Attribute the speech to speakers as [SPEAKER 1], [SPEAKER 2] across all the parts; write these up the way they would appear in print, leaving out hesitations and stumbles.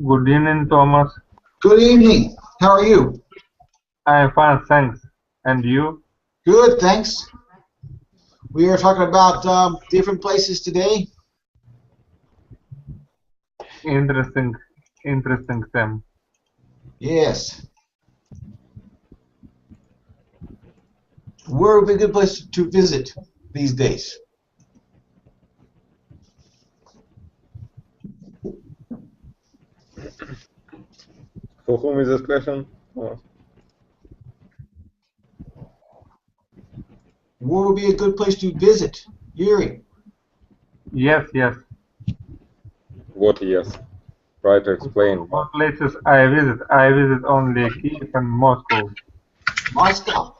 [SPEAKER 1] Good evening, Thomas.
[SPEAKER 2] Good evening. How are you?
[SPEAKER 1] I'm fine, thanks. And you?
[SPEAKER 2] Good, thanks. We are talking about different places today.
[SPEAKER 1] Interesting theme.
[SPEAKER 2] Yes. Where would be a good place to visit these days?
[SPEAKER 3] For whom is this question? Oh.
[SPEAKER 2] Where would be a good place to visit? Yuri?
[SPEAKER 1] Yes.
[SPEAKER 3] What yes? Try to explain.
[SPEAKER 1] What places I visit? I visit only Kiev and Moscow.
[SPEAKER 2] Moscow.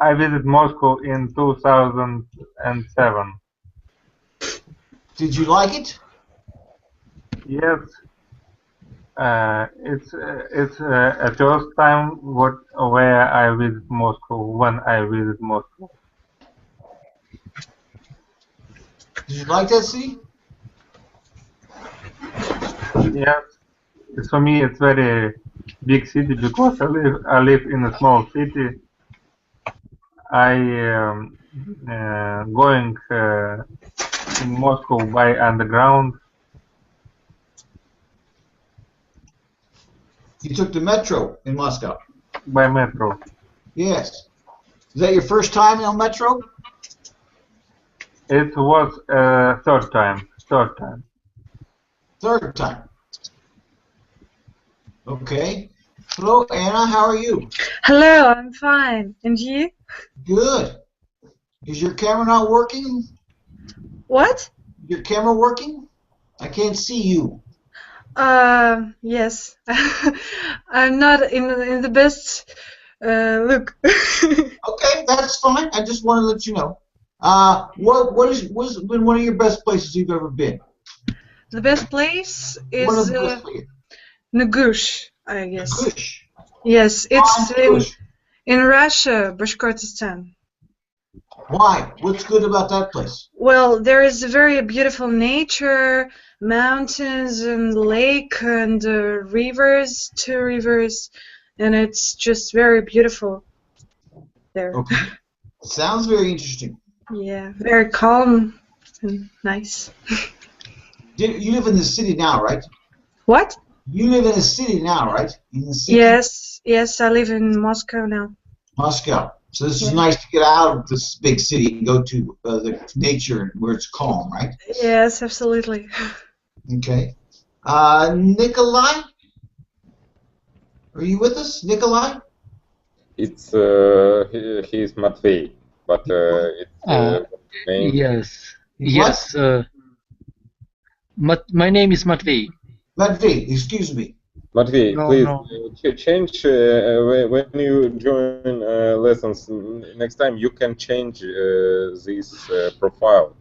[SPEAKER 1] I visit Moscow in 2007.
[SPEAKER 2] Did you like it?
[SPEAKER 1] Yes. It's a first time where I visit Moscow when I visit Moscow.
[SPEAKER 2] Did you like that city?
[SPEAKER 1] Yes. For me, it's very big city because I live in a small city. I going in Moscow by underground.
[SPEAKER 2] You took the metro in Moscow?
[SPEAKER 1] By metro.
[SPEAKER 2] Yes. Is that your first time on metro?
[SPEAKER 1] It was third time.
[SPEAKER 2] Third time. Okay. Hello, Anna. How are you?
[SPEAKER 4] Hello, I'm fine. And you?
[SPEAKER 2] Good. Is your camera not working?
[SPEAKER 4] What?
[SPEAKER 2] Your camera working? I can't see you.
[SPEAKER 4] Yes. I'm not in the best look.
[SPEAKER 2] Okay, that's fine. I just want to let you know. What's been one of your best places you've ever been?
[SPEAKER 4] The best place is
[SPEAKER 2] One of the best places.
[SPEAKER 4] Nagush, I guess.
[SPEAKER 2] Nagush.
[SPEAKER 4] Yes, it's
[SPEAKER 2] Nagush.
[SPEAKER 4] in Russia, Bashkortostan.
[SPEAKER 2] Why? What's good about that place?
[SPEAKER 4] Well, there is a very beautiful nature, mountains and lake and rivers, 2 rivers, and it's just very beautiful there.
[SPEAKER 2] Okay. Sounds very interesting.
[SPEAKER 4] Yeah, very calm and nice.
[SPEAKER 2] You live in the city now, right?
[SPEAKER 4] What?
[SPEAKER 2] You live in a city now, right? In the city?
[SPEAKER 4] Yes, I live in Moscow now.
[SPEAKER 2] Moscow. So this is nice to get out of this big city and go to the nature where it's calm, right?
[SPEAKER 4] Yes, absolutely.
[SPEAKER 2] Okay. Nikolai? Are you with us, Nikolai?
[SPEAKER 3] It's he's Matvey, but it's name.
[SPEAKER 5] Yes. My name is Matvey.
[SPEAKER 2] Matvey, excuse me.
[SPEAKER 3] Matvey,
[SPEAKER 5] No,
[SPEAKER 3] please
[SPEAKER 5] no.
[SPEAKER 3] change when you join lessons. Next time you can change this profile.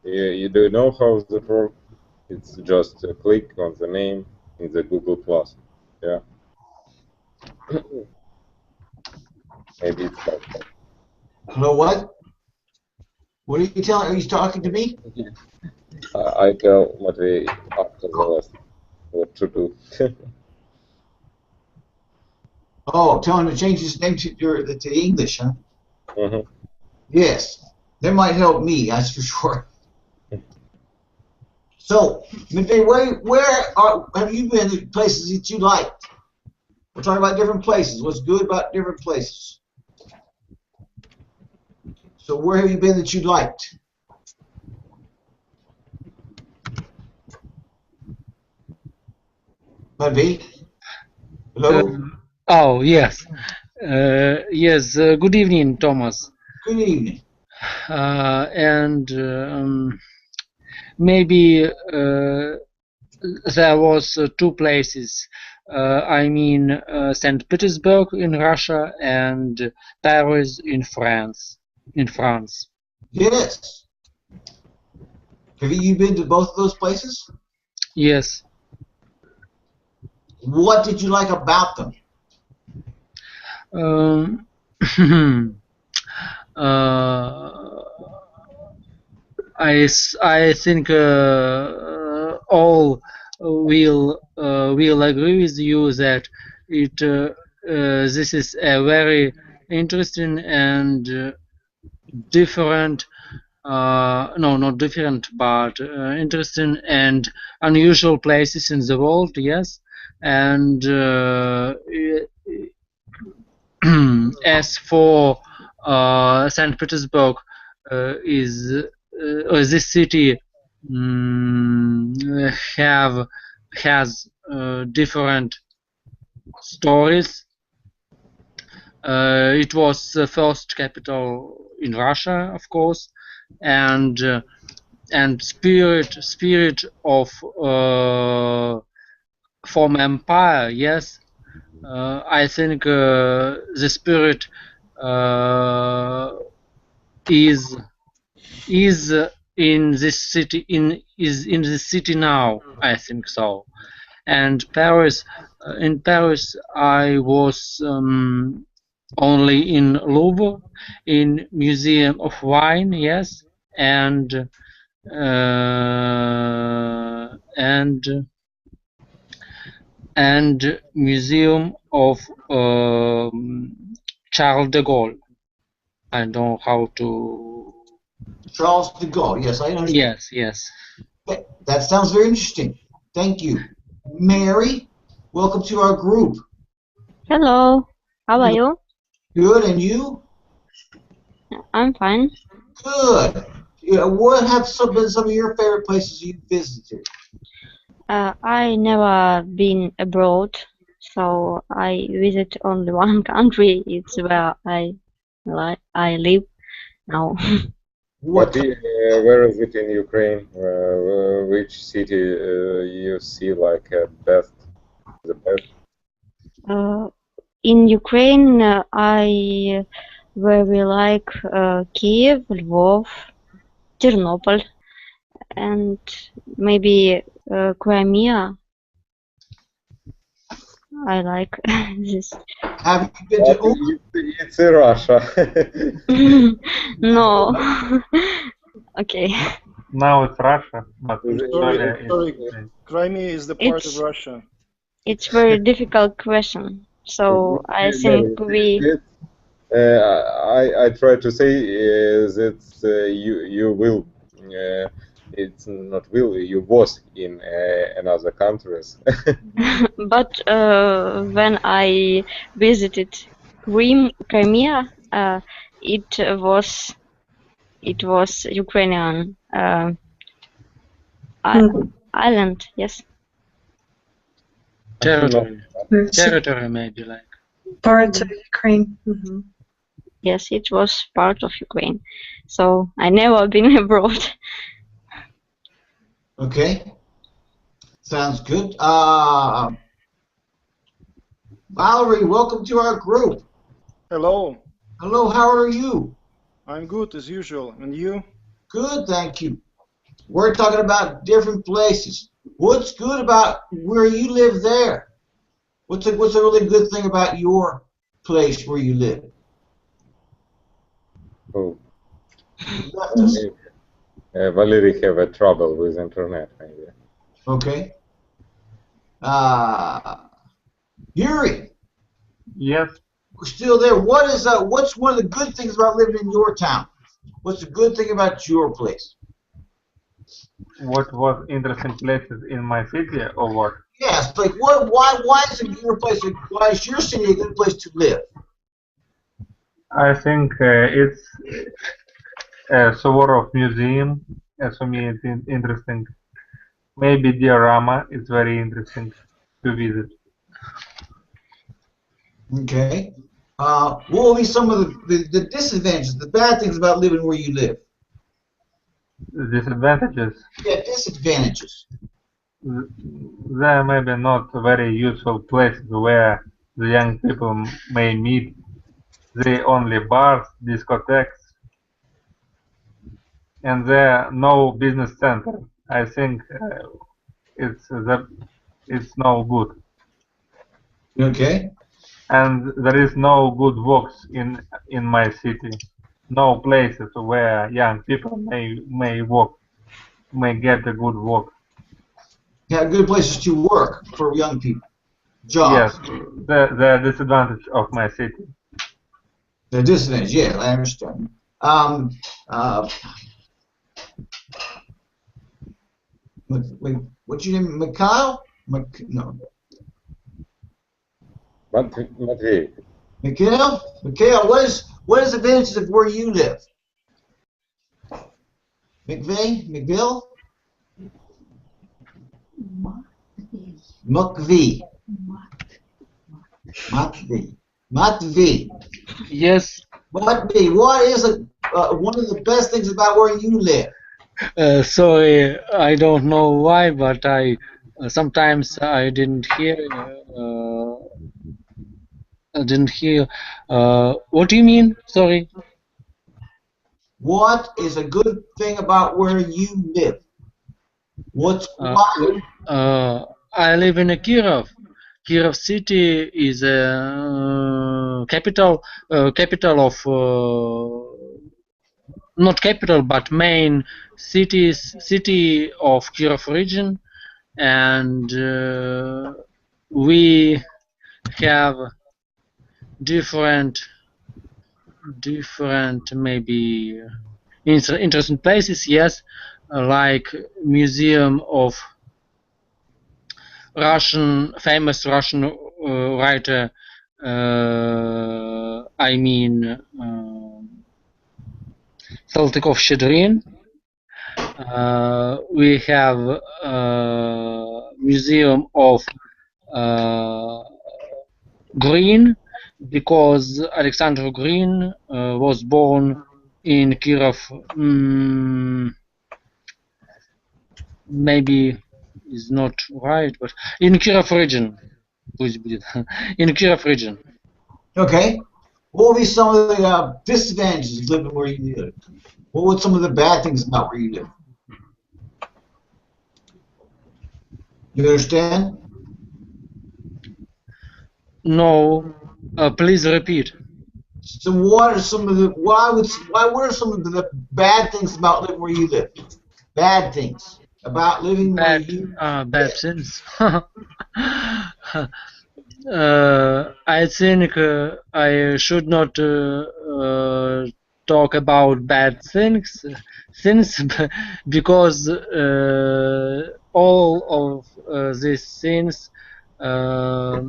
[SPEAKER 3] You do know how that works? It's just click on the name in the Google Plus. Yeah. Maybe it's helpful.
[SPEAKER 2] Hello, what? What are you telling? Are you talking to me?
[SPEAKER 3] I tell Matvey after the lesson what to do.
[SPEAKER 2] Oh, tell him to change his name to English, huh?
[SPEAKER 3] Mm-hmm.
[SPEAKER 2] Yes. That might help me, that's for sure. So, Matvey, where have you been in places that you liked? We're talking about different places. What's good about different places? So where have you been that you liked? Maybe. Hello.
[SPEAKER 5] Oh, yes. Yes, good evening, Thomas.
[SPEAKER 2] Good evening.
[SPEAKER 5] And maybe there was two places. I mean, St. Petersburg in Russia and Paris in France.
[SPEAKER 2] Yes. Have you been to both of those places?
[SPEAKER 5] Yes.
[SPEAKER 2] What did you like about them?
[SPEAKER 5] I think all will agree with you that this is a very interesting and different. No, not different, but interesting and unusual places in the world. Yes, and as for St. Petersburg, this city has different stories. It was the first capital in Russia, of course, and spirit of former empire. Yes, I think the spirit is in this city is in this city now. I think so. And Paris, in Paris, I was only in Louvre, in Museum of Wine, yes, and Museum of Charles de Gaulle. I don't know how to.
[SPEAKER 2] Charles de Gaulle. Yes, I understand.
[SPEAKER 5] Yes, yes.
[SPEAKER 2] That sounds very interesting. Thank you. Mary, welcome to our group.
[SPEAKER 6] Hello, how are you?
[SPEAKER 2] Good, and you?
[SPEAKER 6] I'm fine.
[SPEAKER 2] Good. Yeah, what have been some of your favorite places you visited?
[SPEAKER 6] I never been abroad, so I visit only one country. It's where I live now.
[SPEAKER 3] Where is it in Ukraine? Which city you see like the best?
[SPEAKER 6] In Ukraine, I very like Kiev, Lvov, Ternopil, and maybe Crimea. I like this.
[SPEAKER 2] Have you been to
[SPEAKER 3] It's Russia.
[SPEAKER 6] No. Okay.
[SPEAKER 1] Now it's Russia, but
[SPEAKER 7] Sorry, Crimea is the part of Russia.
[SPEAKER 6] It's very difficult question. So I think
[SPEAKER 3] I try to say that you will. It's not will. You was in another countries.
[SPEAKER 6] But when I visited Crimea, it was Ukrainian island. Yes.
[SPEAKER 5] Territory, maybe like.
[SPEAKER 4] Part of Ukraine.
[SPEAKER 6] Yes, it was part of Ukraine. So I never been abroad.
[SPEAKER 2] Okay. Sounds good. Valerie, welcome to our group.
[SPEAKER 7] Hello.
[SPEAKER 2] Hello, how are you?
[SPEAKER 7] I'm good as usual. And you?
[SPEAKER 2] Good, thank you. We're talking about different places. What's good about where you live there? What's a really good thing about your place where you live?
[SPEAKER 3] Oh. Valerie have a trouble with internet, maybe.
[SPEAKER 2] Okay. Yuri.
[SPEAKER 1] Yes.
[SPEAKER 2] We're still there. What's one of the good things about living in your town? What's the good thing about your place?
[SPEAKER 1] What was interesting places in my city or what?
[SPEAKER 2] Yes, like why is it your place? Why is your city a good place to live?
[SPEAKER 1] I think it's Suvorov Museum, for me it's interesting. Maybe diorama is very interesting to visit.
[SPEAKER 2] Okay. What will be some of the disadvantages, the bad things about living where you live?
[SPEAKER 1] Disadvantages?
[SPEAKER 2] Yeah, disadvantages.
[SPEAKER 1] There may be not very useful places where the young people may meet. They only bars, discotheques, and there are no business center. I think it's no good.
[SPEAKER 2] Okay.
[SPEAKER 1] And there is no good walks in my city. No places where young people may walk, may get a good walk.
[SPEAKER 2] Yeah, good places to work for young people. Jobs.
[SPEAKER 1] Yes, the disadvantage of my city.
[SPEAKER 2] The disadvantage, yeah, I understand. What's your name? Mikhail? No.
[SPEAKER 3] Matvey.
[SPEAKER 2] Mikhail? Mikhail, what is the advantages of where you live? McVeigh? McGill? Matvey. Matvey.
[SPEAKER 5] Yes.
[SPEAKER 2] Matvey, what is one of the best things about where you live?
[SPEAKER 5] Sorry, I don't know why, but I sometimes I didn't hear. What do you mean? Sorry.
[SPEAKER 2] What is a good thing about where you live?
[SPEAKER 5] I live in Kirov. Kirov city is a capital of not capital but main city of Kirov region, and we have different maybe interesting places. Yes, like museum of famous Russian writer. I mean Saltykov-Shchedrin. We have museum of Green, because Alexander Green was born in Kirov. Maybe is not right, but in Kirov region. In Kirov region.
[SPEAKER 2] Okay. What would be some of the disadvantages of living where you live? What would some of the bad things about where you live? You understand?
[SPEAKER 5] No. Please repeat.
[SPEAKER 2] So what are some of the what are some of the bad things about living where you live? Bad things about living where you live.
[SPEAKER 5] Bad things. I think I should not talk about bad things because all of these things are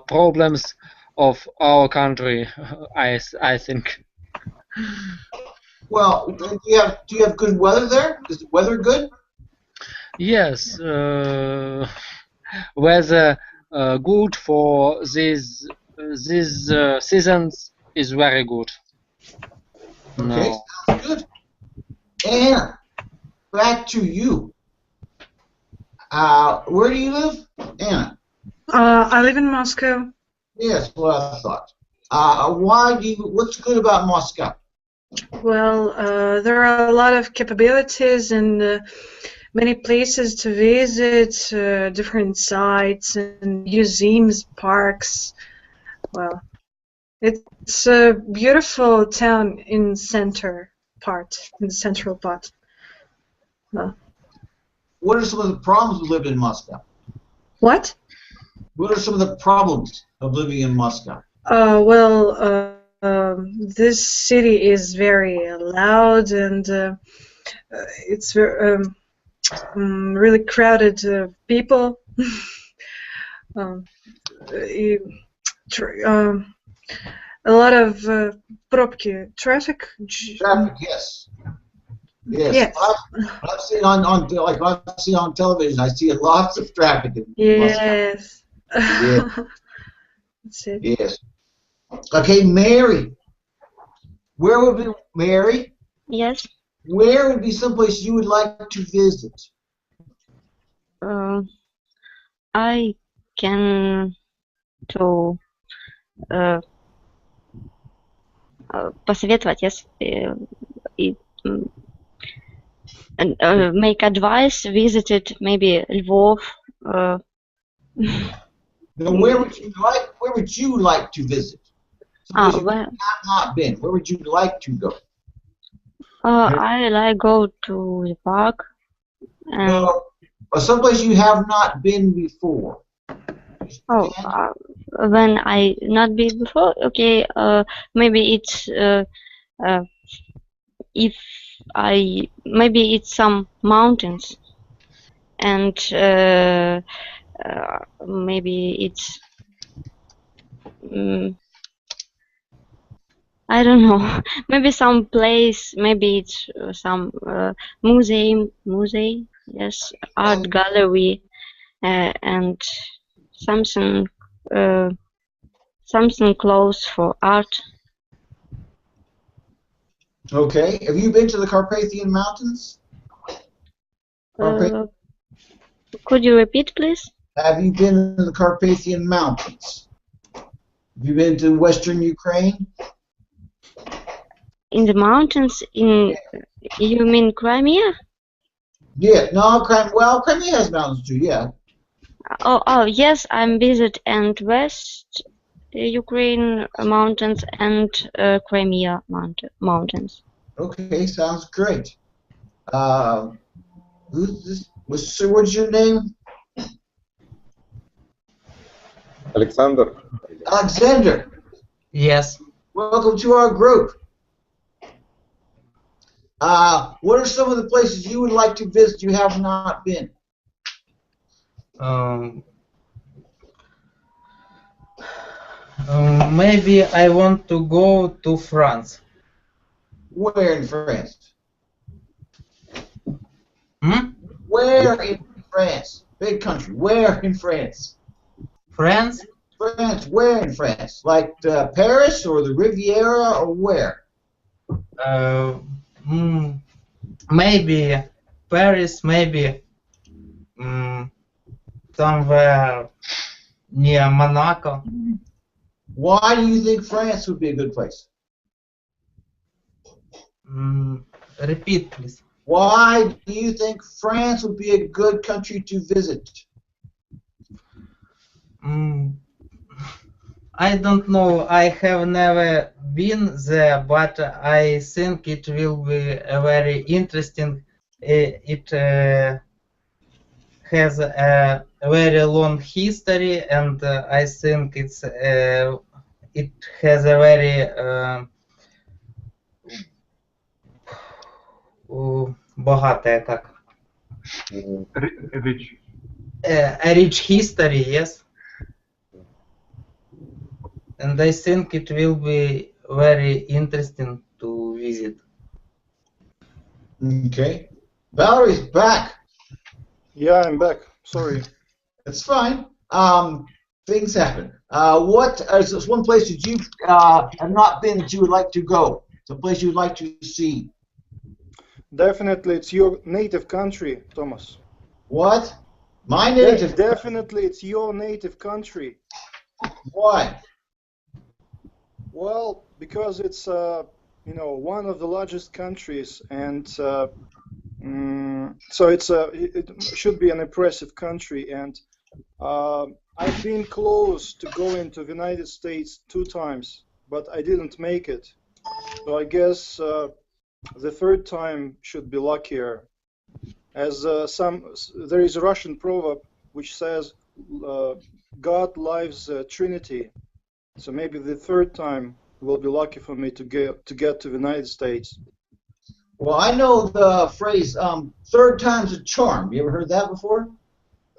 [SPEAKER 5] problems of our country. I think.
[SPEAKER 2] Well, do you have good weather there? Is the weather good?
[SPEAKER 5] Yes, weather good for these seasons is very good.
[SPEAKER 2] Okay,
[SPEAKER 5] No.
[SPEAKER 2] sounds good. Anna, back to you. Where do you live, Anna?
[SPEAKER 4] I live in Moscow.
[SPEAKER 2] Yes, what I thought. What's good about Moscow?
[SPEAKER 4] Well, there are a lot of capabilities and many places to visit, different sites and museums, parks. Well, it's a beautiful town in the central part. Well.
[SPEAKER 2] What are some of the problems of living in Moscow?
[SPEAKER 4] What?
[SPEAKER 2] What are some of the problems of living in Moscow?
[SPEAKER 4] This city is very loud and it's really crowded people. a lot of пробки, traffic.
[SPEAKER 2] Traffic, yes. Yes.
[SPEAKER 4] Yes.
[SPEAKER 2] I've seen like I've seen on television. I see lots of traffic in Moscow.
[SPEAKER 4] Yes.
[SPEAKER 2] Yeah.
[SPEAKER 4] That's it.
[SPEAKER 2] Yes. Okay, Mary. Where would be Mary?
[SPEAKER 6] Yes.
[SPEAKER 2] Where would be someplace you would like to visit?
[SPEAKER 6] I can to посоветовать, yes, make advice, visited maybe Lvov.
[SPEAKER 2] Now, where would you like to visit? Someplace you have not been. Where would you like to go?
[SPEAKER 6] I like go to the park.
[SPEAKER 2] No, someplace you have not been before.
[SPEAKER 6] When I not been before, okay. Maybe it's if I maybe it's some mountains, and maybe it's I don't know. Maybe some place. Maybe it's some museum. Yes, art gallery, and something close for art.
[SPEAKER 2] Okay. Have you been to the Carpathian Mountains?
[SPEAKER 6] Could you repeat, please?
[SPEAKER 2] Have you been to the Carpathian Mountains? Have you been to Western Ukraine?
[SPEAKER 6] In the mountains, you mean Crimea?
[SPEAKER 2] Yeah, no, Crimea has mountains too, yeah.
[SPEAKER 6] Oh, yes, I'm visit and West Ukraine mountains and Crimea mountains.
[SPEAKER 2] Okay, sounds great. Who's this? What's your name?
[SPEAKER 3] Alexander.
[SPEAKER 2] Alexander.
[SPEAKER 8] Yes.
[SPEAKER 2] Welcome to our group. What are some of the places you would like to visit you have not been?
[SPEAKER 8] Maybe I want to go to France.
[SPEAKER 2] Where in France?
[SPEAKER 8] Where
[SPEAKER 2] in France? Big country. Where in France?
[SPEAKER 8] France?
[SPEAKER 2] France. Where in France? Like Paris or the Riviera or where?
[SPEAKER 8] Maybe Paris, maybe somewhere near Monaco.
[SPEAKER 2] Why do you think France would be a good place?
[SPEAKER 8] Repeat, please.
[SPEAKER 2] Why do you think France would be a good country to visit?
[SPEAKER 8] I don't know. I have never been there, but I think it will be very interesting. It has a very long history, and I think it has a very богатая как?
[SPEAKER 1] Rich.
[SPEAKER 8] A rich history, yes. And I think it will be very interesting to visit.
[SPEAKER 2] Okay. Valerie's back.
[SPEAKER 7] Yeah, I'm back. Sorry.
[SPEAKER 2] That's fine. Things happen. What is one place that you have not been that you would like to go? Some place you would like to see?
[SPEAKER 7] Definitely, it's your native country, Thomas.
[SPEAKER 2] What? My native.
[SPEAKER 7] Definitely, it's your native country.
[SPEAKER 2] Why?
[SPEAKER 7] Well, because it's one of the largest countries, and so it should be an impressive country. And I've been close to going to the United States 2 times, but I didn't make it. So I guess the third time should be luckier. As there is a Russian proverb which says, "God lives Trinity." So maybe the third time will be lucky for me to get to the United States.
[SPEAKER 2] Well, I know the phrase "third time's a charm." You ever heard that before?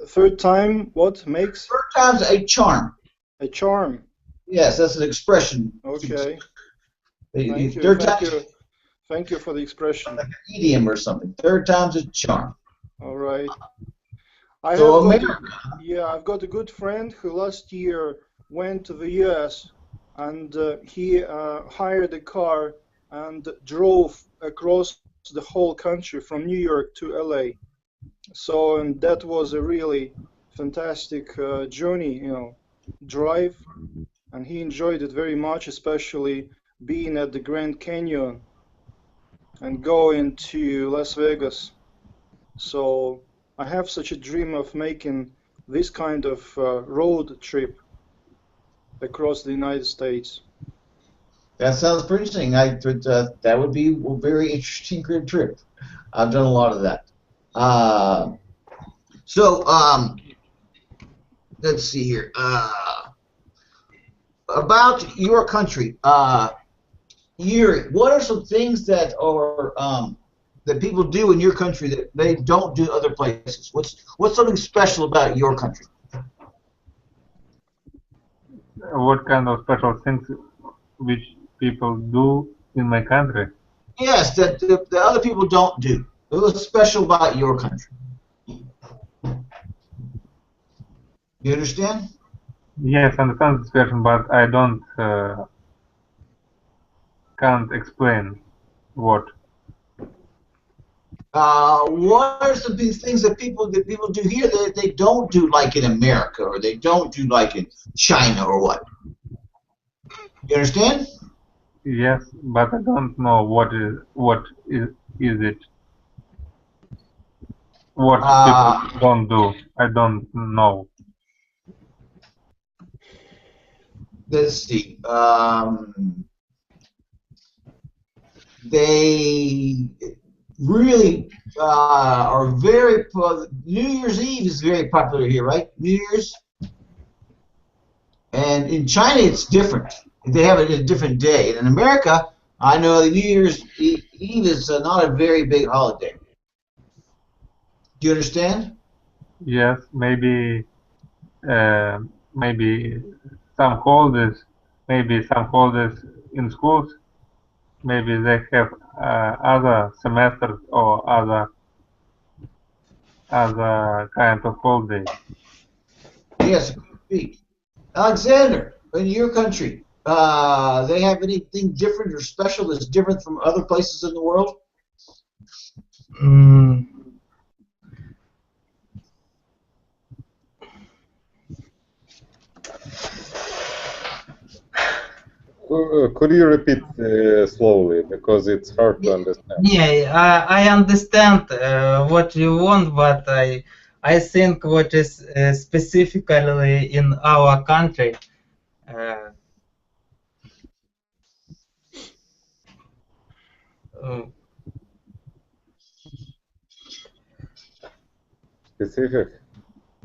[SPEAKER 7] Third time, what makes?
[SPEAKER 2] Third time's a charm.
[SPEAKER 7] A charm.
[SPEAKER 2] Yes, that's an expression.
[SPEAKER 7] Okay.
[SPEAKER 2] Thank
[SPEAKER 7] you.
[SPEAKER 2] Third
[SPEAKER 7] Thank
[SPEAKER 2] time,
[SPEAKER 7] you. Thank you for the expression.
[SPEAKER 2] like an idiom or something. Third time's a charm.
[SPEAKER 7] All right. I've got a good friend who last year went to the US and he hired a car and drove across the whole country from New York to LA. So, and that was a really fantastic journey, drive, and he enjoyed it very much, especially being at the Grand Canyon and going to Las Vegas. So I have such a dream of making this kind of road trip across the United States.
[SPEAKER 2] That sounds pretty interesting. That would be a very interesting grid trip. I've done a lot of that. Let's see here. About your country, Yuri, what are some things that are that people do in your country that they don't do other places? What's something special about your country?
[SPEAKER 1] What kind of special things which people do in my country?
[SPEAKER 2] Yes, that the other people don't do. What's special about your country? You understand?
[SPEAKER 1] Yes, I understand this question, but I don't can't explain what.
[SPEAKER 2] What are some things that people do here that they don't do like in America, or they don't do like in China, or what? You understand?
[SPEAKER 1] Yes, but I don't know what is it. What people don't do. I don't know.
[SPEAKER 2] Let's see. They really are very. New Year's Eve is very popular here, right? New Year's. And in China, it's different. They have it a different day. And in America, I know the New Year's Eve is not a very big holiday. Do you understand?
[SPEAKER 1] Yes, maybe maybe some holidays, in schools. Maybe they have other semesters or other kind of holidays.
[SPEAKER 2] Yes, it could be. Alexander, in your country, they have anything different or special that's different from other places in the world?
[SPEAKER 3] Could you repeat slowly, because it's hard to understand?
[SPEAKER 8] Yeah, I understand what you want, but I think what is specifically in our country.
[SPEAKER 3] Specific?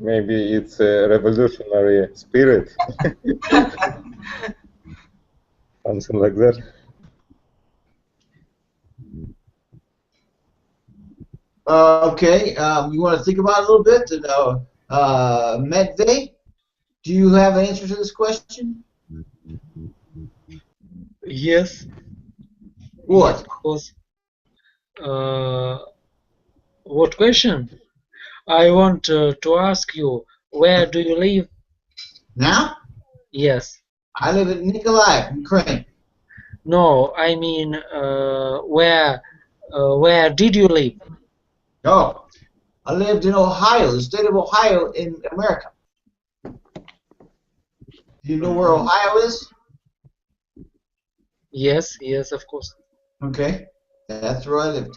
[SPEAKER 3] Maybe it's a revolutionary spirit. Something like that.
[SPEAKER 2] Okay, you want to think about it a little bit? Medved, do you have an answer to this question?
[SPEAKER 5] Yes.
[SPEAKER 2] What?
[SPEAKER 5] Of course. What question? I want to ask you, where do you live?
[SPEAKER 2] Now?
[SPEAKER 5] Yes.
[SPEAKER 2] I live in Nikolaev, Ukraine.
[SPEAKER 5] No, I mean, where did you live?
[SPEAKER 2] Oh, I lived in Ohio, the state of Ohio in America. Do you know where Ohio is?
[SPEAKER 5] Yes, of course.
[SPEAKER 2] Okay, that's where I lived.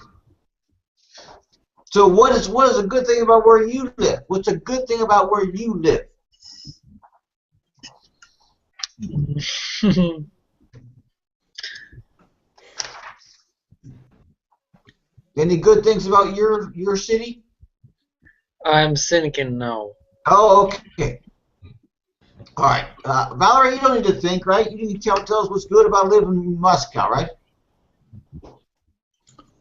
[SPEAKER 2] So what is a good thing about where you live? What's a good thing about where you live? Any good things about your city?
[SPEAKER 5] I'm thinking now.
[SPEAKER 2] Oh, okay. All right, Valerie, you don't need to think, right? You need to tell us what's good about living in Moscow, right?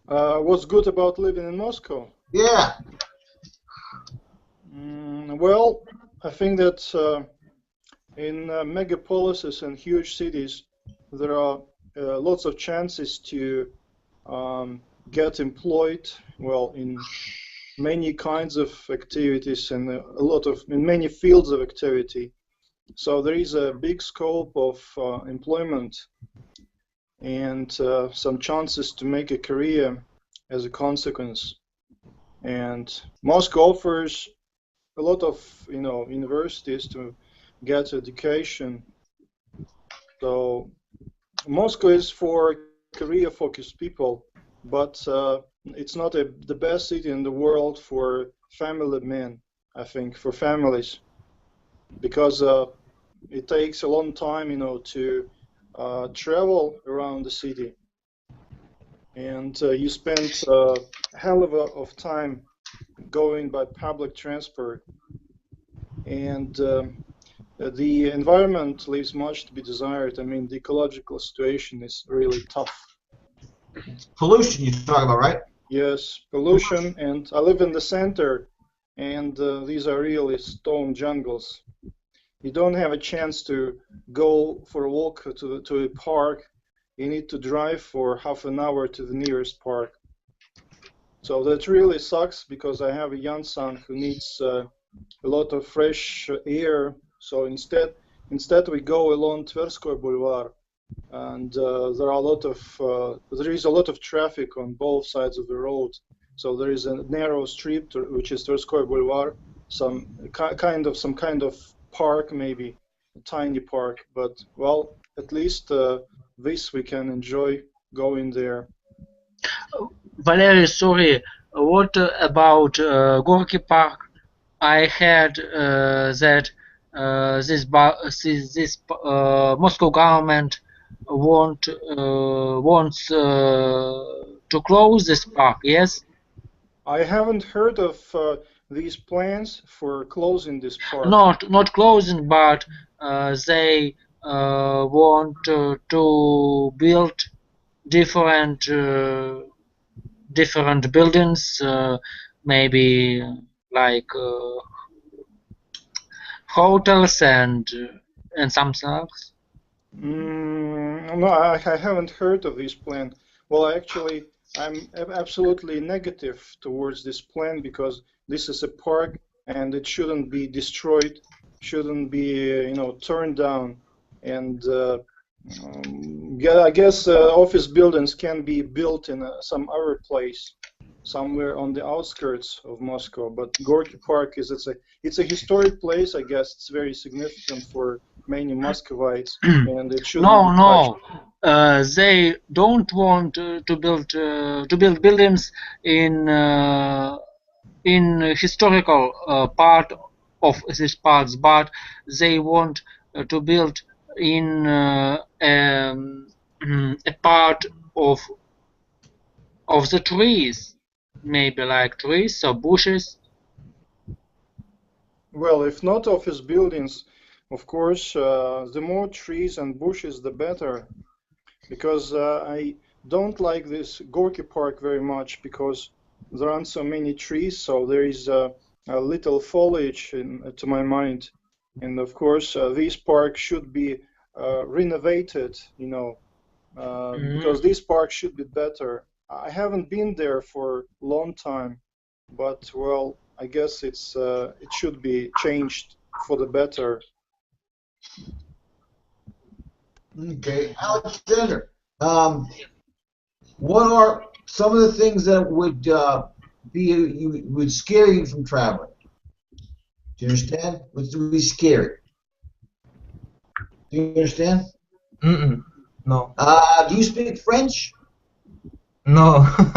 [SPEAKER 7] What's good about living in Moscow? In megapolises and huge cities, there are lots of chances to get employed, well, in many kinds of activities and in many fields of activity. So there is a big scope of employment and some chances to make a career as a consequence. And Moscow offers a lot of universities to get education. So Moscow is for career-focused people, but it's not the best city in the world for family men, I think, for families, because it takes a long time, to travel around the city, and you spend a hell of time going by public transport, and the environment leaves much to be desired. I mean, the ecological situation is really tough.
[SPEAKER 2] Pollution you're talking about, right?
[SPEAKER 7] Yes, pollution, and I live in the center, and these are really stone jungles. You don't have a chance to go for a walk to a park. You need to drive for half an hour to the nearest park. So that really sucks, because I have a young son who needs a lot of fresh air. So instead we go along Tverskoy Boulevard, and there is a lot of traffic on both sides of the road. So there is a narrow street, which is Tverskoy Boulevard, some kind of park, maybe a tiny park, but well, at least this we can enjoy going there.
[SPEAKER 5] Valery, sorry, what about Gorky Park? I heard that this Moscow government wants to close this park. Yes.
[SPEAKER 7] I haven't heard of these plans for closing this park.
[SPEAKER 5] Not closing, but they want to build different buildings, maybe like hotels and something else.
[SPEAKER 7] No, I haven't heard of this plan. Well, actually, I'm absolutely negative towards this plan, because this is a park and it shouldn't be destroyed, shouldn't be turned down. And yeah, I guess office buildings can be built in some other place, somewhere on the outskirts of Moscow. But Gorky Park it's a historic place. I guess it's very significant for many Muscovites, and it shouldn't be touched.
[SPEAKER 5] They don't want to build buildings in historical part of these parts, but they want to build in a part of the trees, maybe like trees or bushes.
[SPEAKER 7] Well, if not office buildings, of course, the more trees and bushes, the better. Because I don't like this Gorky Park very much, because there aren't so many trees, so there is a little foliage to my mind. And of course, this park should be renovated, because this park should be better. I haven't been there for a long time, but well, I guess it should be changed for the better.
[SPEAKER 2] Okay, Alexander, what are some of the things that would would scare you from traveling? Do you understand? What would be scary? Do you understand?
[SPEAKER 8] No.
[SPEAKER 2] Do you speak French?
[SPEAKER 8] No.
[SPEAKER 2] Do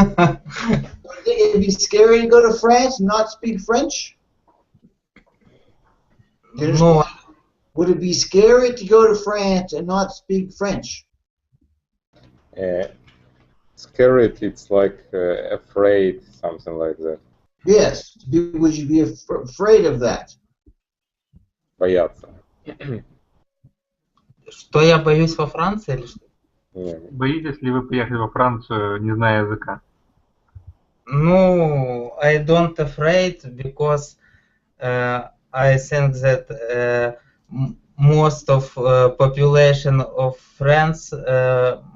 [SPEAKER 2] you think it'd be scary to go to France and not speak French? Do you understand?
[SPEAKER 8] No.
[SPEAKER 2] Would it be scary to go to France and not speak French?
[SPEAKER 3] Scared, it's like afraid, something like that.
[SPEAKER 2] Yes. Would you be afraid of that?
[SPEAKER 3] Бояться.
[SPEAKER 8] Что я боюсь во Франции или что?
[SPEAKER 1] Боитесь ли вы поехать во Францию, не зная языка?
[SPEAKER 8] No, I don't afraid, because I think that most of population of France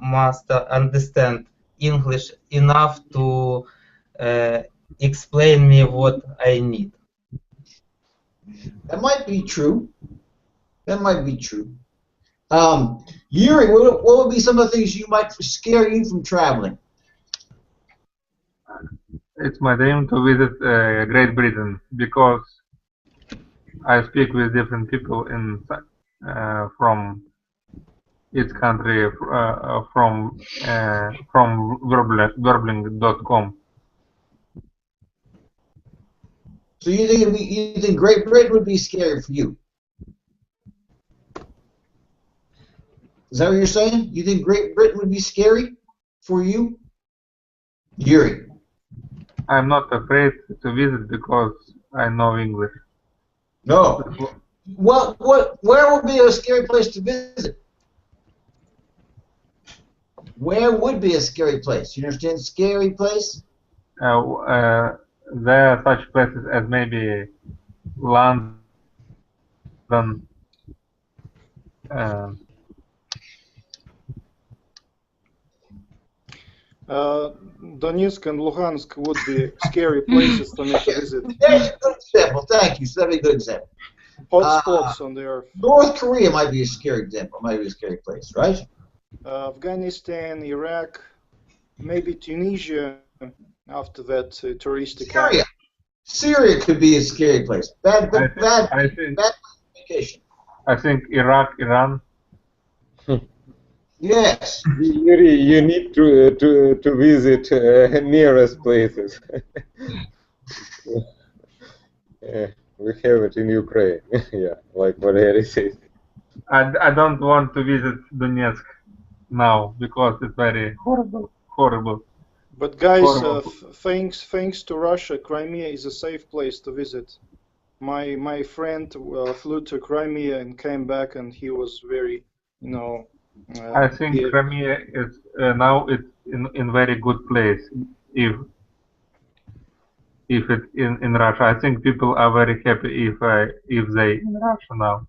[SPEAKER 8] must understand English enough to explain me what I need.
[SPEAKER 2] That might be true. That might be true. Yuri, what would be some of the things you might scare you from traveling?
[SPEAKER 1] It's my dream to visit Great Britain because I speak with different people in from each country from verbling.com.
[SPEAKER 2] So you think Great Britain would be scary for you? Is that what you're saying? You think Great Britain would be scary for you? Yuri.
[SPEAKER 1] I'm not afraid to visit because I know English.
[SPEAKER 2] No. Where would be a scary place to visit? Where would be a scary place? You understand scary place?
[SPEAKER 1] There are such places as maybe London,
[SPEAKER 7] Donetsk and Luhansk would be scary places for me to visit.
[SPEAKER 2] There's a good example. Thank you. So that'd be a good example.
[SPEAKER 7] Hotspots on the earth.
[SPEAKER 2] North Korea might be a scary example. Might be a scary place, right?
[SPEAKER 7] Afghanistan, Iraq, maybe Tunisia. After that, touristic.
[SPEAKER 2] Syria could be a scary place. Bad communication.
[SPEAKER 1] I think Iraq, Iran.
[SPEAKER 2] Yes.
[SPEAKER 3] Yuri, you need to visit nearest places. Yeah, we have it in Ukraine. Yeah, like Valery says.
[SPEAKER 1] I don't want to visit Donetsk now because it's very horrible.
[SPEAKER 7] But guys, thanks to Russia, Crimea is a safe place to visit. My friend flew to Crimea and came back, and he was very,
[SPEAKER 1] I think Crimea is now it's in very good place. If it's in Russia, I think people are very happy if they in Russia now.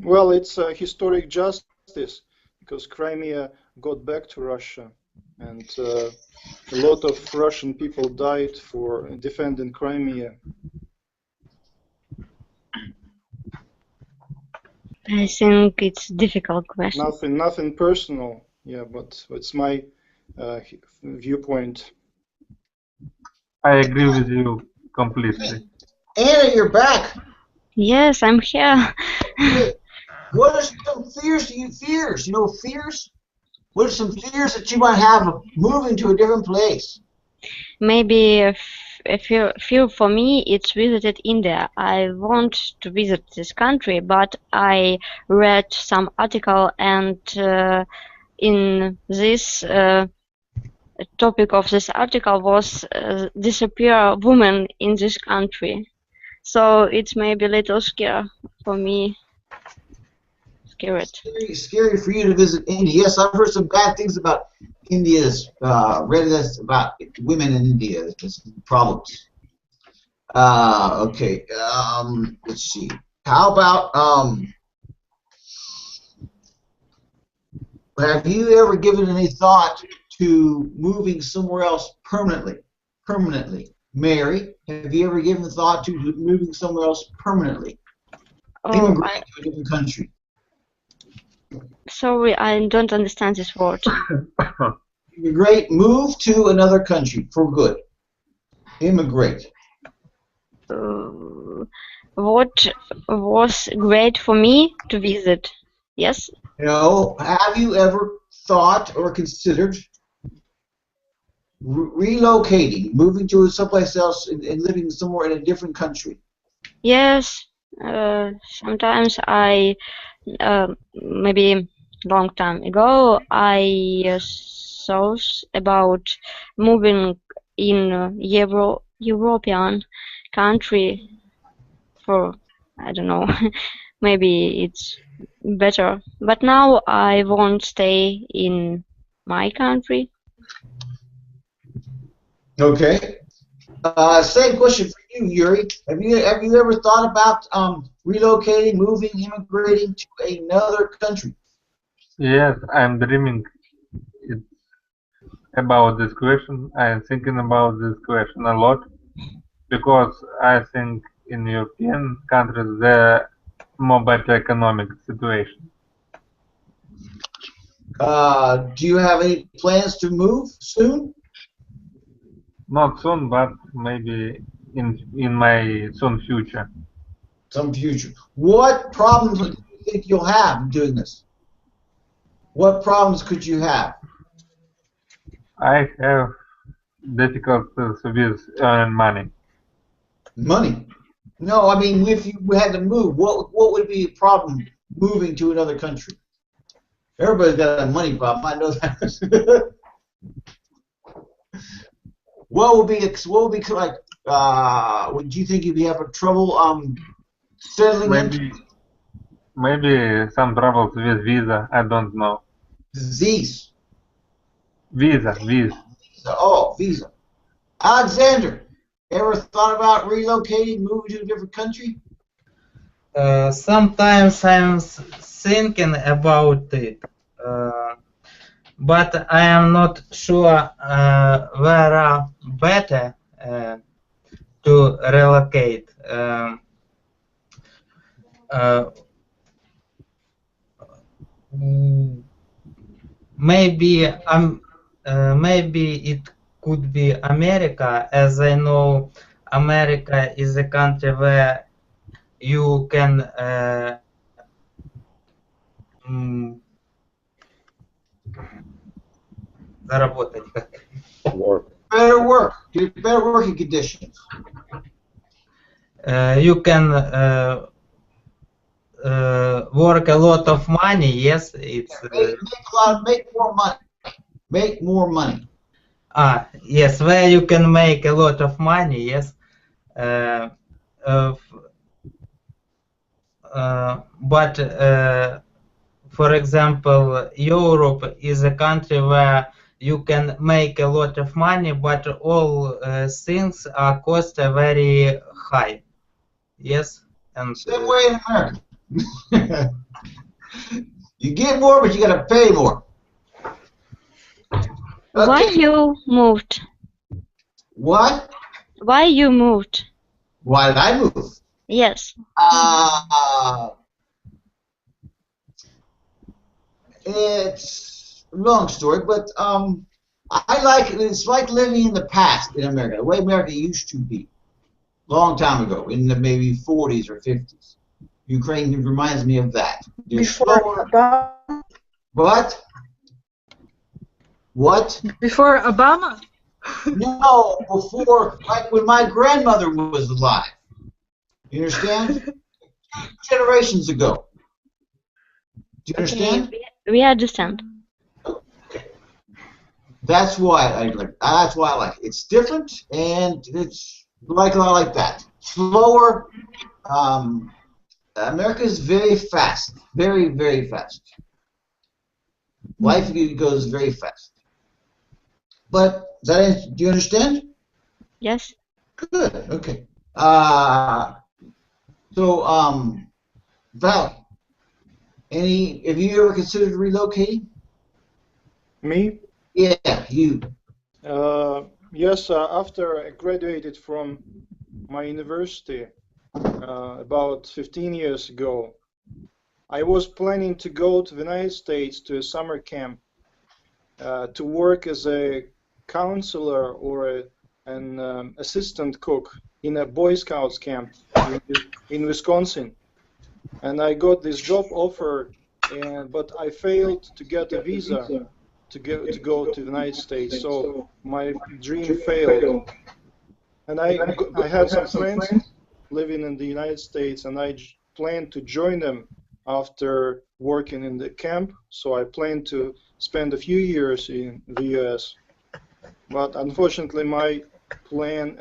[SPEAKER 7] Well, it's a historic justice because Crimea got back to Russia, and a lot of Russian people died for defending Crimea.
[SPEAKER 6] I think it's a difficult question.
[SPEAKER 7] Nothing personal, yeah, but it's my viewpoint.
[SPEAKER 1] I agree with you completely.
[SPEAKER 2] Anna, you're back.
[SPEAKER 6] Yes, I'm here.
[SPEAKER 2] What are some fears fears? You know, fears? What are some fears that you might have of moving to a different place?
[SPEAKER 6] Maybe a few for me, it's visited India. I want to visit this country, but I read some article, and in this topic of this article was disappear women in this country. So it's maybe a little scary for me. Scared.
[SPEAKER 2] Scary for you to visit India. Yes, I've heard some bad things about India's readiness about women in India. There's some problems. Okay. Let's see. How about have you ever given any thought to moving somewhere else permanently? Mary, have you ever given thought to moving somewhere else permanently? Immigrating to a different country.
[SPEAKER 6] Sorry, I don't understand this word.
[SPEAKER 2] Immigrate, move to another country for good. Immigrate.
[SPEAKER 6] What was great for me to visit? Yes?
[SPEAKER 2] No. Have you ever thought or considered relocating, moving to someplace else and living somewhere in a different country?
[SPEAKER 6] Yes. Sometimes I, maybe long time ago, I thought about moving in European country for, I don't know, maybe it's better. But now I won't stay in my country.
[SPEAKER 2] Okay. Same question for you, Yuri. Have you ever thought about relocating, moving, immigrating to another country?
[SPEAKER 1] Yes, I'm dreaming it about this question. I'm thinking about this question a lot because I think in European countries there more better economic situation.
[SPEAKER 2] Do you have any plans to move soon?
[SPEAKER 1] Not soon, but maybe in my soon future.
[SPEAKER 2] Some future. What problems do you think you'll have doing this? What problems could you have?
[SPEAKER 1] I have difficulties with earning money.
[SPEAKER 2] Money? No, I mean if you had to move, what would be a problem moving to another country? Everybody's got a money problem. I know that. What would be like? Would you think you'd have trouble settling in?
[SPEAKER 1] Maybe some troubles with visa. I don't know.
[SPEAKER 2] Visa. Oh, visa. Alexander, ever thought about relocating, moving to a different country?
[SPEAKER 8] Sometimes I'm thinking about it, but I am not sure where better to relocate. Maybe it could be America, as I know America is a country where you can заработать.
[SPEAKER 2] Better work. Get better working conditions.
[SPEAKER 8] You can work a lot of money. Yes, it's
[SPEAKER 2] make more money. Make more money.
[SPEAKER 8] Yes, where you can make a lot of money. Yes, but for example, Europe is a country where you can make a lot of money, but all things are cost very high. Yes, and
[SPEAKER 2] same way in America. You get more, but you got to pay more. Okay.
[SPEAKER 6] Why you moved?
[SPEAKER 2] What?
[SPEAKER 6] Why you moved?
[SPEAKER 2] Why did I move?
[SPEAKER 6] Yes.
[SPEAKER 2] It's a long story, but I like it. It's like living in the past in America, the way America used to be, long time ago, in the maybe 40s or 50s. Ukraine reminds me of that.
[SPEAKER 4] Before Obama?
[SPEAKER 2] What? What?
[SPEAKER 4] Before Obama?
[SPEAKER 2] No, before, like when my grandmother was alive. You understand? Generations ago. Do you understand?
[SPEAKER 6] Okay, we understand.
[SPEAKER 2] Okay. That's why I like. That's why I like it. It's different, and it's like a lot like that. Slower. America is very fast, very, very fast. Life goes very fast. But do you understand?
[SPEAKER 6] Yes.
[SPEAKER 2] Good. Okay. So, Val, have you ever considered relocating?
[SPEAKER 7] Me?
[SPEAKER 2] Yeah, you.
[SPEAKER 7] Yes. After I graduated from my university about 15 years ago, I was planning to go to the United States to a summer camp to work as a counselor or an assistant cook in a Boy Scouts camp in Wisconsin. And I got this job offer, but I failed to get a visa to go to the United States. So my dream failed. And I had some friends living in the United States, and I planned to join them after working in the camp. So I planned to spend a few years in the US. But unfortunately, my plan,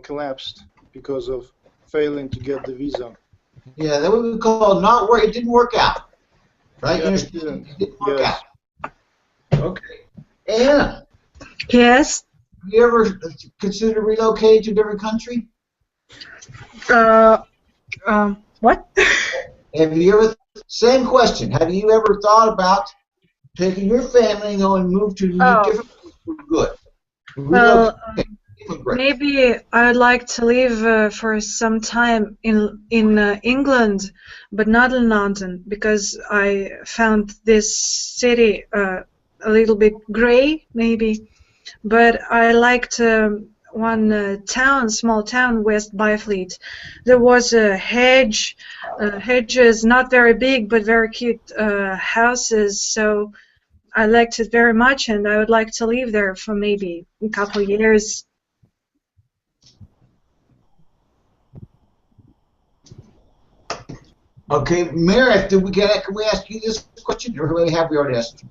[SPEAKER 7] collapsed because of failing to get the visa.
[SPEAKER 2] Yeah, that would be called not work. It didn't work out, right?
[SPEAKER 7] Yeah,
[SPEAKER 2] It didn't work out. Okay. Anna.
[SPEAKER 4] Yes.
[SPEAKER 2] have you ever considered relocating to a different country?
[SPEAKER 4] What?
[SPEAKER 2] Have you ever, same question, have you ever thought about taking your family and going and move to a different place for good?
[SPEAKER 4] Well,
[SPEAKER 2] Immigrate.
[SPEAKER 4] maybe I'd like to live for some time in England, but not in London, because I found this city a little bit gray, maybe. But I liked one small town, West Byfleet. There was a hedge, hedges, not very big, but very cute houses. So I liked it very much, and I would like to live there for maybe a couple of years.
[SPEAKER 2] Okay, Mary, can we ask you this question, or have we already asked you?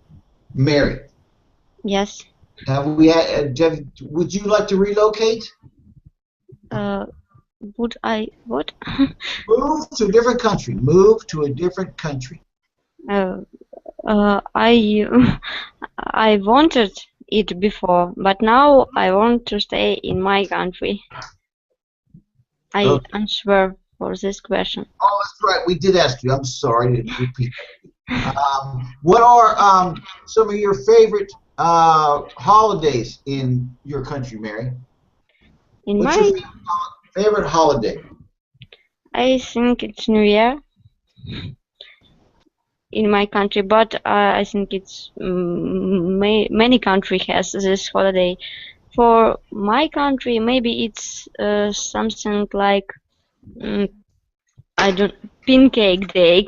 [SPEAKER 2] Mary.
[SPEAKER 6] Yes.
[SPEAKER 2] Would you like to relocate?
[SPEAKER 6] Would I what?
[SPEAKER 2] Move to a different country. Move to a different country.
[SPEAKER 6] I wanted it before, but now I want to stay in my country. I answer for this question.
[SPEAKER 2] Oh, that's right. We did ask you. I'm sorry to repeat. What are some of your favorite holidays in your country, Mary? What's your favorite holiday?
[SPEAKER 6] I think it's New Year in my country, but I think it's many country has this holiday. For my country, maybe it's something like Pancake Day.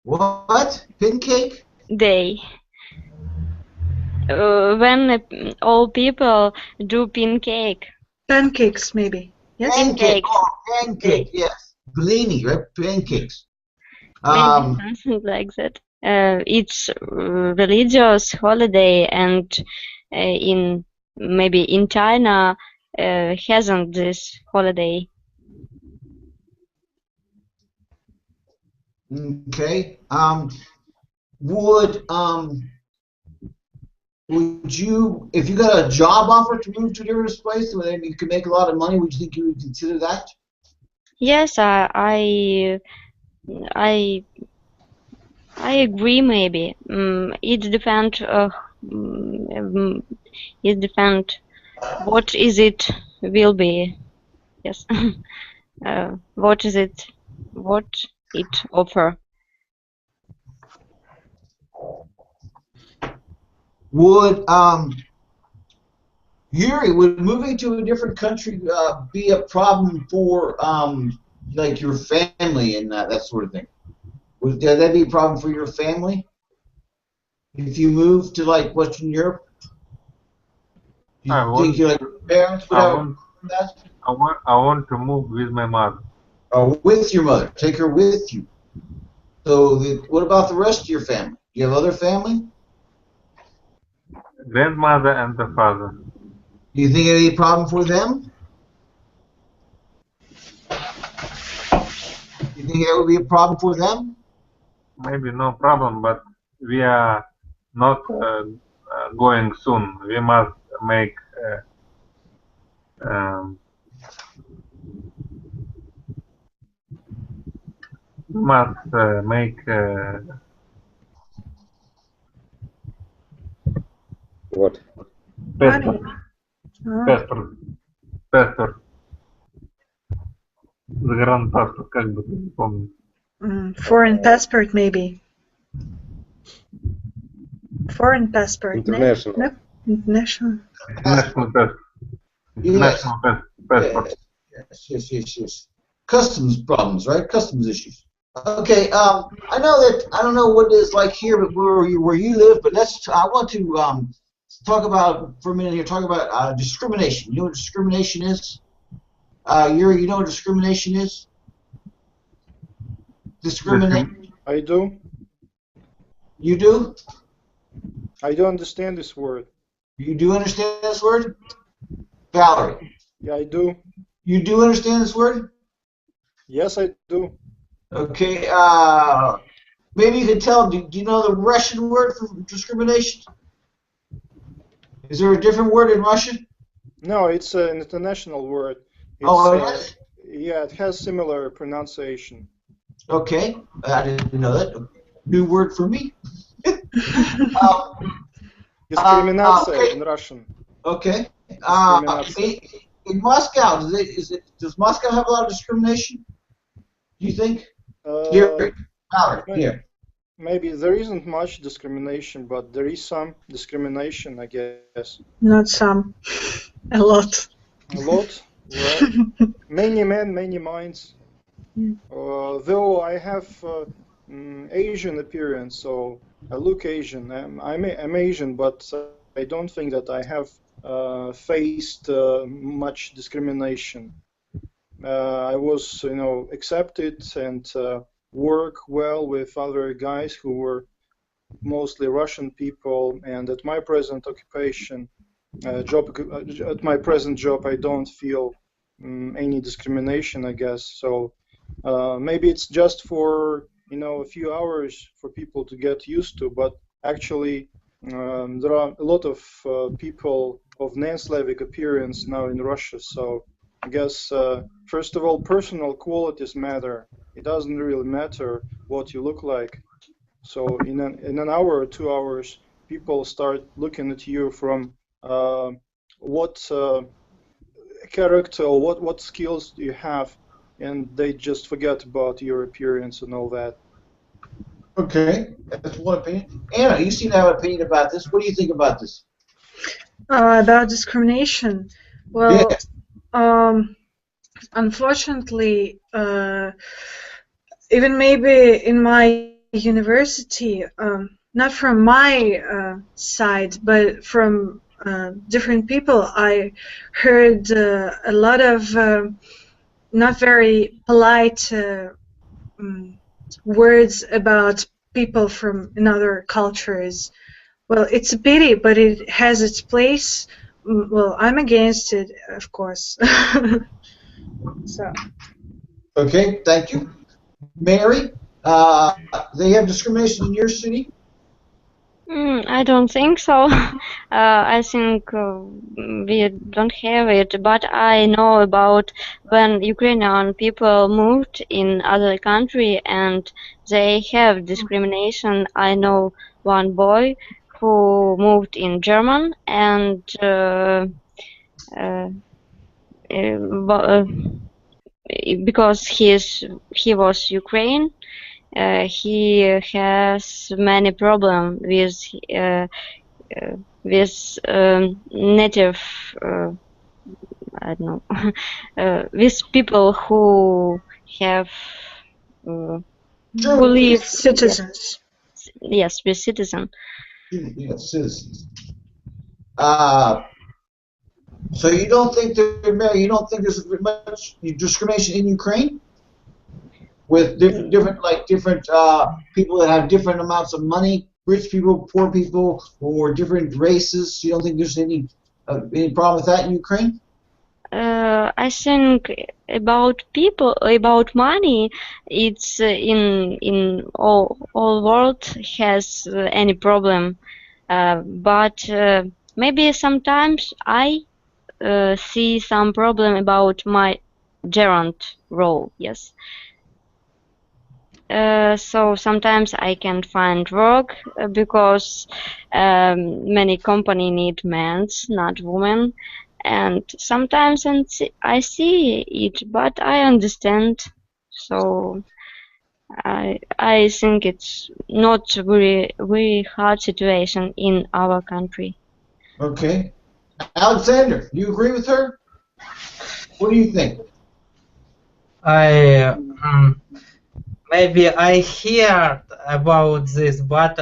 [SPEAKER 2] What? Pancake
[SPEAKER 6] Day. When all people do pancake.
[SPEAKER 4] Pancakes, maybe. Yes.
[SPEAKER 2] Pancake. Oh, pancake. Yes. Blini, right? Pancakes.
[SPEAKER 6] Maybe something like that. It's religious holiday, and maybe in China hasn't this holiday.
[SPEAKER 2] Okay. Would you, if you got a job offer to move to a different place where you could make a lot of money, would you think you would consider that?
[SPEAKER 6] Yes, I agree. Maybe it depends. It depends. What is it will be? Yes. What is it? What it offer?
[SPEAKER 2] Would Yuri, would moving to a different country be a problem for like your family and that sort of thing? Would that be a problem for your family if you move to like Western Europe? Do you think your parents would have that?
[SPEAKER 1] I want to move with my mother.
[SPEAKER 2] Oh, with your mother. Take her with you. So what about the rest of your family? Do you have other family?
[SPEAKER 1] Grandmother and the father.
[SPEAKER 2] Do you think any problem for them? Do you think that would be a problem for them?
[SPEAKER 1] Maybe no problem, but we are not going soon. We must make
[SPEAKER 3] what?
[SPEAKER 1] Passport. Загранпаспорт, как бы ты не помню.
[SPEAKER 4] Foreign passport, maybe. Foreign passport.
[SPEAKER 3] International.
[SPEAKER 4] No? International.
[SPEAKER 1] National passport.
[SPEAKER 2] Yes.
[SPEAKER 1] National passport.
[SPEAKER 2] Yes. Customs problems, right? Customs issues. Okay. I know that I don't know what it is like here, but where you live. But I want to talk about for a minute here. Talk about discrimination. You know what discrimination is? Yuri, you know what discrimination is? Discrimination.
[SPEAKER 7] I do.
[SPEAKER 2] You do?
[SPEAKER 7] I don't understand this word.
[SPEAKER 2] You do understand this word? Valerie.
[SPEAKER 7] Yeah, I do.
[SPEAKER 2] You do understand this word?
[SPEAKER 7] Yes, I do.
[SPEAKER 2] Okay. Maybe you could tell. Do you know the Russian word for discrimination? Is there a different word in Russian?
[SPEAKER 7] No, it's an international word. It's,
[SPEAKER 2] Oh, it is?
[SPEAKER 7] yeah, it has similar pronunciation.
[SPEAKER 2] Okay, I didn't know that. New word for me.
[SPEAKER 7] Discriminация
[SPEAKER 2] okay.
[SPEAKER 7] in Russian.
[SPEAKER 2] Okay.
[SPEAKER 7] Discriminация.
[SPEAKER 2] In Moscow, does Moscow have a lot of discrimination? Do you think? Here, here.
[SPEAKER 7] Maybe there isn't much discrimination, but there is some discrimination, I guess.
[SPEAKER 4] Not some, a lot.
[SPEAKER 7] A lot? Well, many men, many minds. Though I have Asian appearance, so I look Asian. I'm Asian, but I don't think that I have faced much discrimination. I was, accepted and work well with other guys who were mostly Russian people. And at my present occupation, at my present job, I don't feel any discrimination, I guess. So maybe it's just for a few hours for people to get used to, but actually there are a lot of people of non-Slavic appearance now in Russia. So I guess first of all, personal qualities matter. It doesn't really matter what you look like. So in an hour or 2 hours, people start looking at you from what character or what skills do you have, and they just forget about your appearance and all that.
[SPEAKER 2] Okay, that's one opinion. Anna, you seem to have an opinion about this. What do you think about this?
[SPEAKER 4] About discrimination. Well,
[SPEAKER 2] Yeah.
[SPEAKER 4] Unfortunately, even maybe in my university, not from my side, but from different people, I heard a lot of not very polite words about people from another cultures. Well, it's a pity, but it has its place. Well, I'm against it, of course. So.
[SPEAKER 2] Okay, thank you. Mary, they have discrimination in your city?
[SPEAKER 6] I don't think so. I think we don't have it, but I know about when Ukrainian people moved in other country and they have discrimination. I know one boy who moved in German and because he was Ukraine. He has many problems with native, I don't know, with people who have who live
[SPEAKER 4] citizens.
[SPEAKER 6] Yes, with citizens.
[SPEAKER 2] Yes, citizens. So you don't think there's much discrimination in Ukraine with different people that have different amounts of money, rich people, poor people, or different races? You don't think there's any problem with that in Ukraine?
[SPEAKER 6] I think about money, it's in all world has any problem, but maybe sometimes I see some problem about my gerund role. Yes. So sometimes I can't find work because many company need men, not women, and sometimes I see it, but I understand. So I think it's not very hard situation in our country.
[SPEAKER 2] Okay, Alexander, you agree with her? What do you think?
[SPEAKER 8] Maybe I heard about this, but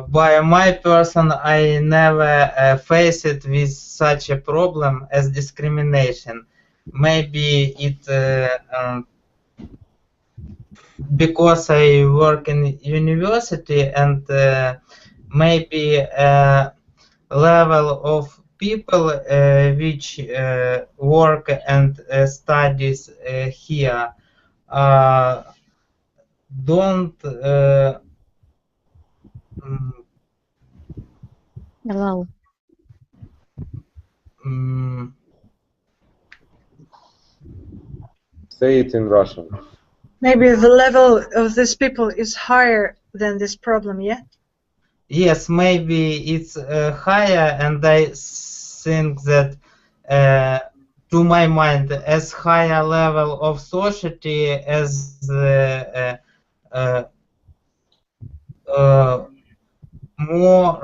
[SPEAKER 8] by my person, I never faced it with such a problem as discrimination. Maybe it because I work in university and maybe level of people which work and studies here don't
[SPEAKER 6] Hello.
[SPEAKER 3] Say it in Russian.
[SPEAKER 4] Maybe the level of these people is higher than this problem, yeah?
[SPEAKER 8] Yes, maybe it's higher, and I think that, to my mind, as higher level of society as more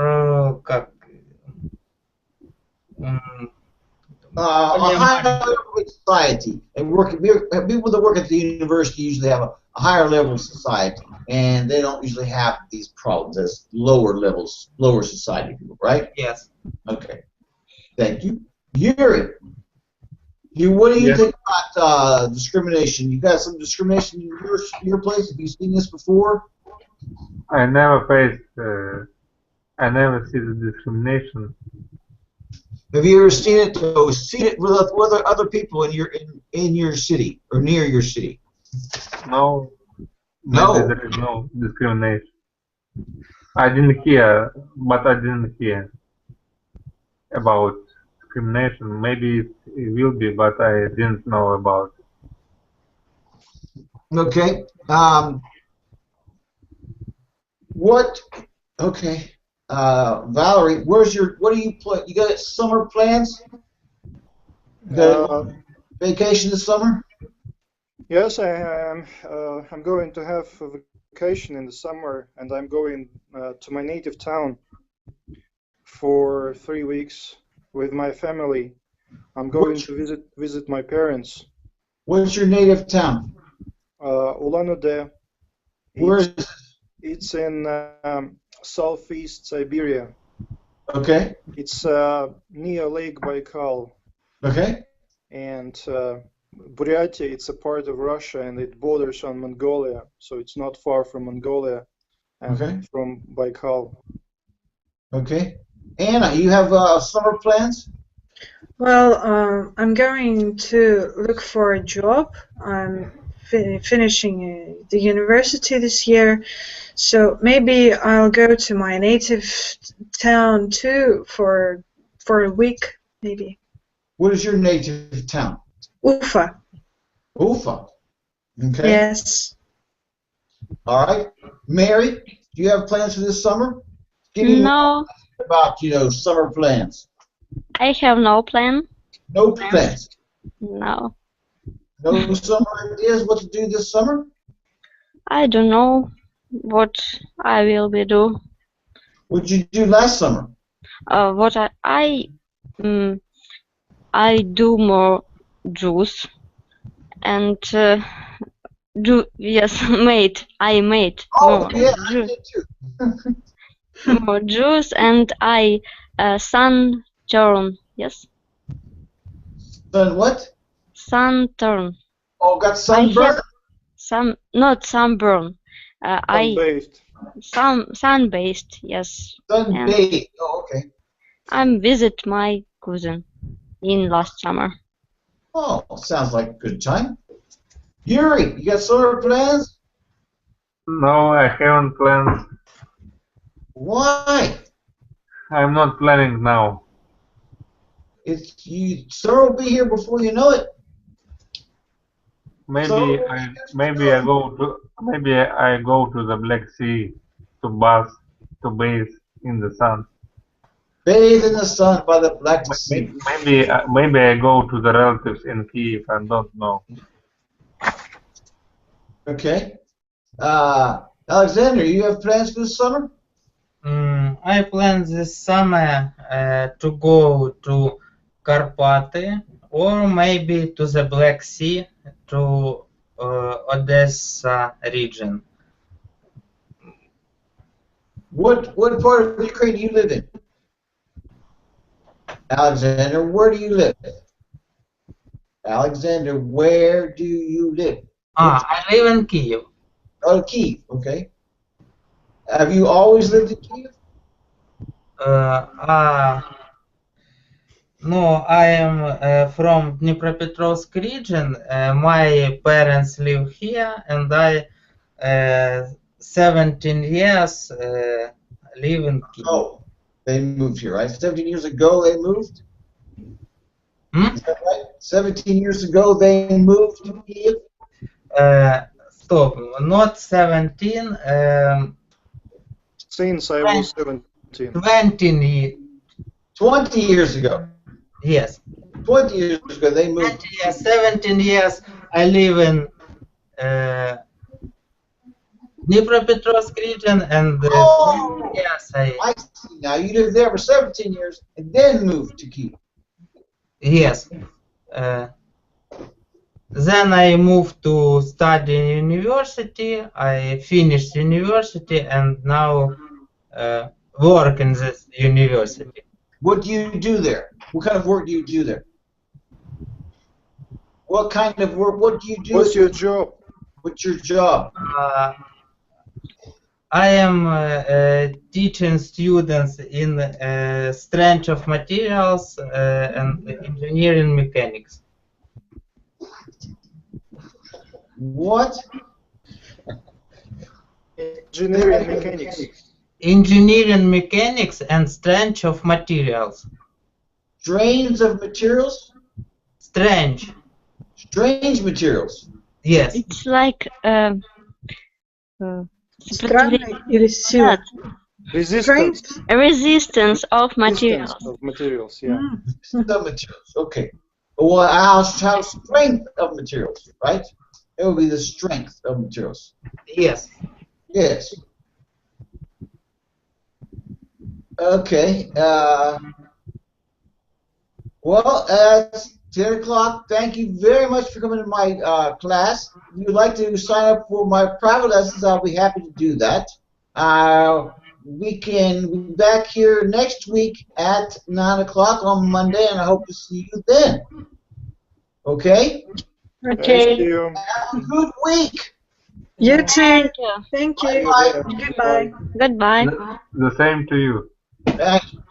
[SPEAKER 2] a higher level of society, and people that work at the university usually have a higher level of society, and they don't usually have these problems as lower levels, lower society people, right?
[SPEAKER 8] Yes.
[SPEAKER 2] Okay. Thank you. Yuri, what do you think about discrimination? You got some discrimination in your place? Have you seen this before?
[SPEAKER 1] I never see the discrimination.
[SPEAKER 2] Have you ever seen it? With other people in your city or near your city?
[SPEAKER 1] No.
[SPEAKER 2] No.
[SPEAKER 1] Maybe there is no discrimination. I didn't hear about discrimination. Maybe it will be, but I didn't know about it.
[SPEAKER 2] Okay. Okay. Valerie, what do you plan? You got summer plans? You got vacation this summer?
[SPEAKER 7] Yes, I am. I'm going to have a vacation in the summer, and I'm going to my native town for 3 weeks with my family. I'm going to visit my parents.
[SPEAKER 2] What's your native town?
[SPEAKER 7] Ulan-Ude.
[SPEAKER 2] Where is it?
[SPEAKER 7] It's in southeast Siberia.
[SPEAKER 2] Okay.
[SPEAKER 7] It's near Lake Baikal.
[SPEAKER 2] Okay.
[SPEAKER 7] And Buryatia, it's a part of Russia, and it borders on Mongolia, so it's not far from Mongolia and from Baikal.
[SPEAKER 2] Okay. Anna, you have summer plans?
[SPEAKER 4] Well, I'm going to look for a job. I'm finishing the university this year, so maybe I'll go to my native town too for a week, maybe.
[SPEAKER 2] What is your native town?
[SPEAKER 4] Ufa.
[SPEAKER 2] Ufa. Okay.
[SPEAKER 4] Yes.
[SPEAKER 2] All right. Mary, do you have plans for this summer?
[SPEAKER 6] No.
[SPEAKER 2] About summer plans.
[SPEAKER 6] I have no plan.
[SPEAKER 2] No plans.
[SPEAKER 6] No.
[SPEAKER 2] No summer ideas what to do this summer?
[SPEAKER 6] I don't know what I will be do.
[SPEAKER 2] What did you do last summer?
[SPEAKER 6] What I do more juice and I made more juice.
[SPEAKER 2] I did too.
[SPEAKER 6] More juice, and I sun turn. Yes.
[SPEAKER 2] Sun what?
[SPEAKER 6] Sun turn.
[SPEAKER 2] Oh, got sunburn?
[SPEAKER 6] Not sunburn.
[SPEAKER 7] Sun-based.
[SPEAKER 6] Sun-based, yes.
[SPEAKER 2] Sun-based. Oh, okay.
[SPEAKER 6] I'm visit my cousin in last summer.
[SPEAKER 2] Oh, sounds like a good time. Yuri, you got summer plans?
[SPEAKER 1] No, I haven't planned.
[SPEAKER 2] Why?
[SPEAKER 1] I'm not planning now.
[SPEAKER 2] Summer will be here before you know it.
[SPEAKER 1] Maybe I go to the Black Sea to bathe in the sun.
[SPEAKER 2] Bathe in the sun by the Black Sea.
[SPEAKER 1] Maybe I go to the relatives in Kiev. I don't know.
[SPEAKER 2] Okay. Alexander, you have plans for this summer?
[SPEAKER 8] I plan this summer to go to Karpaty or maybe to the Black Sea, to Odessa region.
[SPEAKER 2] What part of Ukraine do you live in? Alexander, where do you live? Alexander, where do you live?
[SPEAKER 8] I live in Kiev.
[SPEAKER 2] Oh, Kiev, okay. Have you always lived in Kiev?
[SPEAKER 8] No, I am from Dnipropetrovsk region. My parents live here, and I 17 years live in Kiev.
[SPEAKER 2] Oh, They moved here, right? 17 years ago they moved? Is that right? 17 years ago they moved to Kiev?
[SPEAKER 8] Stop, not 17,
[SPEAKER 7] Since I was 17.
[SPEAKER 2] 20 years ago.
[SPEAKER 8] Yes.
[SPEAKER 2] 20 years ago they moved.
[SPEAKER 8] 20 years, 17 years I live in Dnipropetrovsk region, and yes,
[SPEAKER 2] I see. Now you lived there for 17 years and then moved to Kiev.
[SPEAKER 8] Yes. Then I moved to study in university. I finished university and now work in this university.
[SPEAKER 2] What do you do there? What kind of work do you do there? What kind of work? What do you do?
[SPEAKER 7] What's your job?
[SPEAKER 2] What's your job?
[SPEAKER 8] I am teaching students in strength of materials and engineering mechanics.
[SPEAKER 2] What?
[SPEAKER 7] Engineering mechanics.
[SPEAKER 8] Engineering mechanics and strength of materials.
[SPEAKER 2] Strains of materials?
[SPEAKER 8] Strange.
[SPEAKER 2] Strange materials.
[SPEAKER 8] Yes.
[SPEAKER 6] It's like
[SPEAKER 4] Странные или сила?
[SPEAKER 7] Resistance.
[SPEAKER 6] Resistance of materials.
[SPEAKER 7] Resistance of materials, yeah.
[SPEAKER 2] Some materials. Okay. Well, how strength of materials, right? It would be the strength of materials.
[SPEAKER 8] Yes.
[SPEAKER 2] Yes. Okay. Well, it's 10 o'clock. Thank you very much for coming to my class. If you'd like to sign up for my private lessons, I'll be happy to do that. We can be back here next week at 9 o'clock on Monday, and I hope to see you then. Okay?
[SPEAKER 7] Thank you.
[SPEAKER 2] Have a good week.
[SPEAKER 4] You too.
[SPEAKER 6] Thank you.
[SPEAKER 4] Thank you.
[SPEAKER 2] Bye.
[SPEAKER 4] Goodbye.
[SPEAKER 6] Goodbye.
[SPEAKER 1] The same to you.
[SPEAKER 2] Thank you.